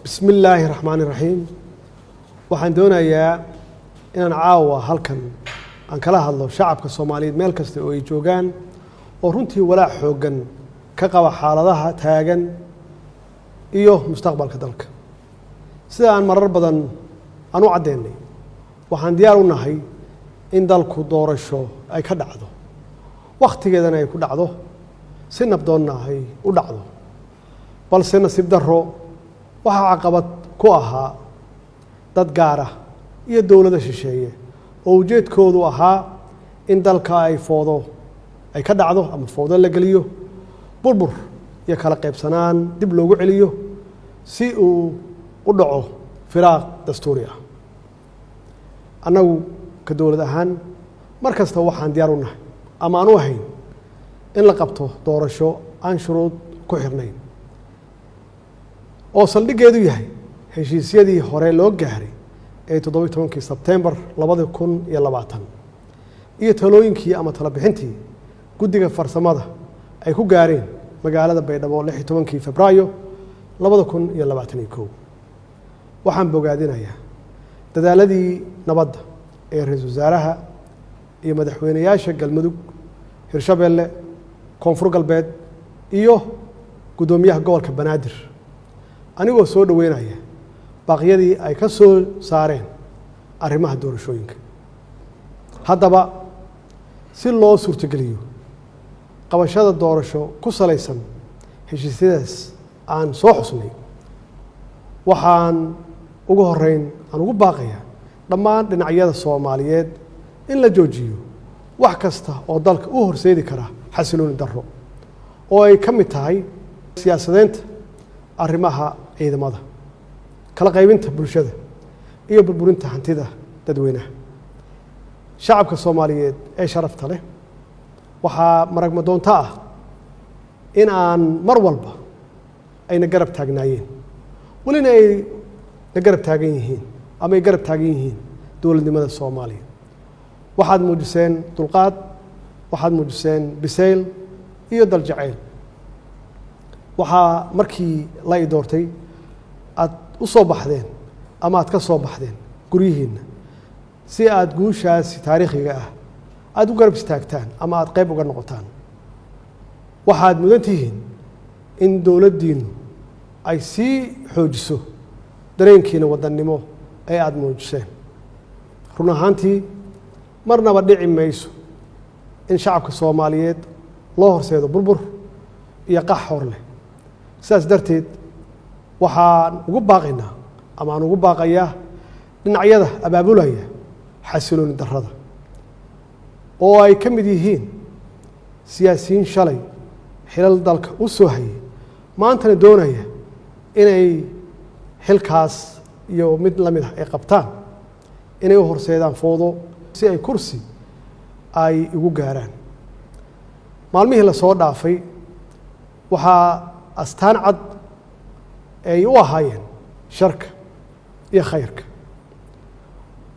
بسم الله الرحمن الرحيم waxaan doonayaa inaan caawa halkan aan kala hadlo shacabka Soomaaliyeed meel kasta oo ay joogaan oo runtii walaac xoogan ka qaba xaaladaha taagan iyo mustaqbalka dalka sida aan marar badan aan u cadeynay waxaan diyaar u nahay in dalku doorasho ay ka dhacdo waqtigeedana ay ku dhacdo si nabdoonna ay u dhacdo balse nasiib darro waxa caqabad ku ahaa dad gaar ah iyo dawladda shisheeye oo ujeedkoodu ahaa in dalka ay foodo ay ka dhacdo ama foodo la geliyo burbur iyo kala qaybsanaan dib loogu celiyo si uu u dhaco firaaq dastuuri ah annagu ka dawlad ahaan mar kasta waxaan diyaar u nahay ama aan u ahayn in la qabto doorasho aan shuruud ku xirnayn oo saldhigeedu yahay heshiisyadii hore loo gaaray ee 17 Sebtembar 2020 iyo talooyinkii ama tala bixintii guddiga farsamada ay ku gaareen magaalada Baydhabo 16 Febraayo 2021 waxaan bogaadinayaa dadaaladii nabadda ee ra'iisul wasaaraha iyo madaxweynayaasha Galmudug Hirshabelle Koonfur Galbeed iyo gudoomiyaha gobolka Banaadir anigoo soo dhaweynaya baaqyadii ay ka soo saareen arrimaha doorashooyinka haddaba si loo suurtageliyo qabashada doorasho ku salaysan heshiisyadaas aan soo xusnay waxaan ugu horeyn aan ugu baaqayaa dhammaan dhinacyada Soomaaliyeed in la joojiyo wax kasta oo dalka u horseedi kara xasilooni darro oo ay ka mid tahay siyaasadeynta arrimaha ciidamada kala qaybinta bulshada iyo burburinta hantida dadweynaha shacabka Soomaaliyeed ee sharafta leh waxaa maragma doonta ah in aan mar walba ayna garab taagnaayeen walina ay garab taagan yihiin ama ay garab taagan yihiin dawladnimada Soomaaliya waxaad muujiseen dulqaad waxaad muujiseen bisayl iyo dal jacayl waxaa markii la doortay aad u soo baxdeen ama aad ka soo baxdeen guryihiina si aad guushaasi taariikhiga ah aad u garab istaagtaan ama aad qayb uga noqotaan waxaad mudan tihiin in dawladdiinu ay sii xoojiso dareenkiina wadannimo ee aad muujiseen run ahaantii marnaba dhici mayso in shacabka Soomaaliyeed loo horseedo burbur iyo qax hor leh sidaas darteed waxaan ugu baaqaynaa ama aan ugu baaqayaa dhinacyada abaabulaya xasilooni darrada oo ay ka mid yihiin siyaasiyiin shalay xilal dalka u soo hayay maantana doonaya inay xilkaas iyo mid la mid ah ay qabtaan inay u horseedaan foodo si ay kursi ay ugu gaaraan maalmihii la soo dhaafay waxaa astaan cad ay u ahaayeen sharka iyo khayrka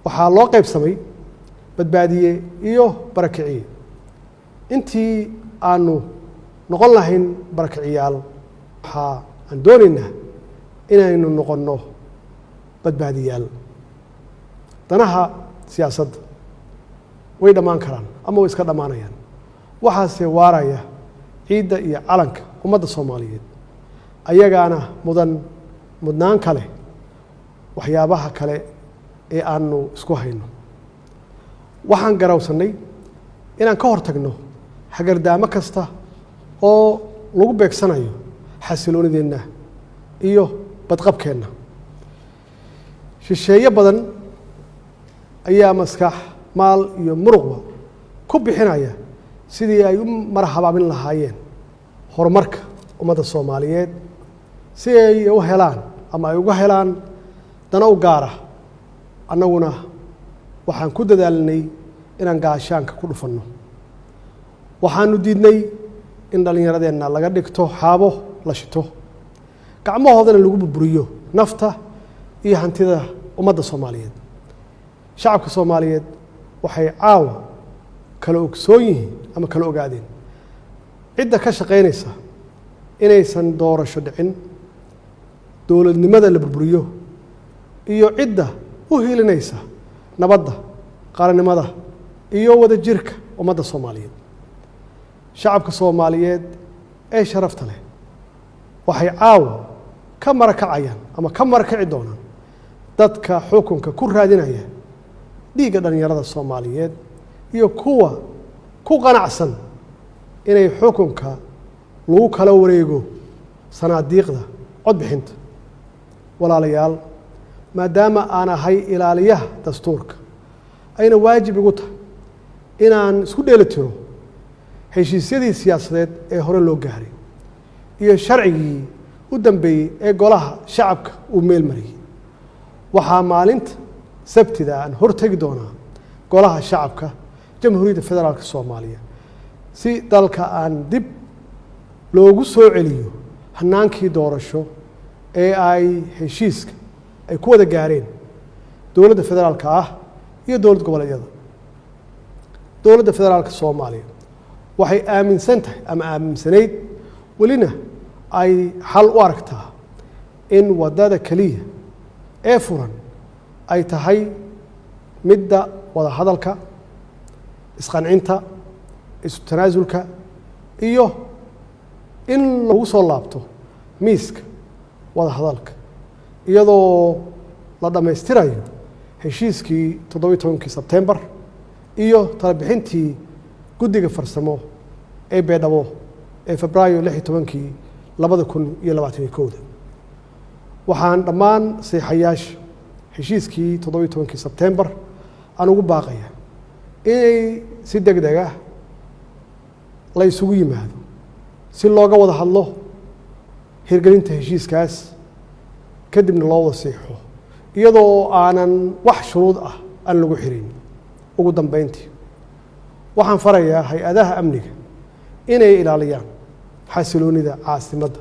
waxaa loo qaybsamay badbaadiye iyo barakiciye intii aanu noqon lahayn barakiciyaal waxaa aan doonaynaa inaynu noqonno badbaadiyaal danaha siyaasadda way dhammaan karaan ama way iska dhammaanayaan waxaase waaraya ciidda iyo calanka ummadda Soomaaliyeed ayagaana mudnaan kale waxyaabaha kale ee aanu isku hayno waxaan garawsanay inaan ka hortagno hagardaamo kasta oo lagu beegsanayo xasiloonideenna iyo badqabkeenna shisheeye badan ayaa maskax maal iyo muruqba ku bixinaya sidii ay u marhabaabin lahaayeen horumarka ummadda Soomaaliyeed si ay u helaan ama ay uga helaan dana u gaar ah annaguna waxaan ku dadaalnay inaan gaashaanka ku dhufanno waxaanu diidnay in dhallinyaradeenna laga dhigto xaabo la shito gacmahoodana lagu burburiyo nafta iyo hantida ummadda Soomaaliyeed shacabka Soomaaliyeed waxay caawa kala ogsoon yihiin ama kala ogaadeen cidda ka shaqaynaysa inaysan doorasho dhicin dowladnimada la burburiyo iyo cidda u hiilinaysa nabadda qaranimada iyo wadajirka ummadda Soomaaliyeed shacabka Soomaaliyeed ee sharafta leh waxay caawa ka marakacayaan ama ka marakaci doonaan dadka xukunka ku raadinaya dhiigga dhalinyarada Soomaaliyeed iyo kuwa ku qanacsan inay xukunka lagu kala wareego sanaadiiqda codbixinta walaalayaal maadaama aan ahay ilaaliyaha dastuurka ayna waajib igu tahay inaan isku dheelitiro heshiisyadii siyaasadeed ee hore loo gaaray iyo sharcigii u dambeeyey ee golaha shacabka uu meel mariyey waxaa maalinta sabtida aan hortagi doonaa golaha shacabka jamhuuriyadda federaalka Soomaaliya si dalka aan dib loogu soo celiyo hanaankii doorasho ee ay heshiiska ay ku wada gaareen dowladda federaalka ah iyo dowlad goboleedyada dowladda federaalka Soomaaliya waxay aaminsan tahay ama aaminsanayd welina ay xal u aragtaa in wadada kaliya ee furan ay tahay midda wada hadalka isqancinta isu tanaasulka iyo in lagu soo laabto miiska wada hadalka iyadoo la dhammaystirayo heshiiskii 17 Sebtembar iyo talabixintii guddiga farsamo ee Beedhabo ee Febraayo 16 2021 waxaan dhammaan saxiixayaasha heshiiskii 17 Sebtembar aan ugu baaqaya inay si degdeg ah la isugu yimaado si looga wada hadlo hirgelinta heshiiskaas kadibna loo wada saxiixo iyadoo aanan wax shuruud ah aan lagu xirin ugu dambeyntii waxaan farayaa hay-adaha amniga inay ilaaliyaan xasiloonida caasimadda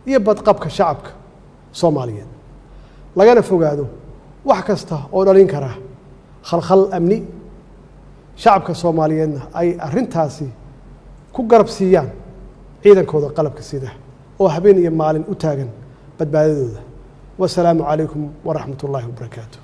iyo badqabka shacabka Soomaaliyeed lagana fogaado wax kasta oo dhalin kara khalkhal amni shacabka Soomaaliyeedna ay arrintaasi ku garab siiyaan ciidankooda qalabka sida oo habeen iyo maalin u taagan badbaadadooda wassalaamu calaykum waraxmatullaahi wabarakaatuh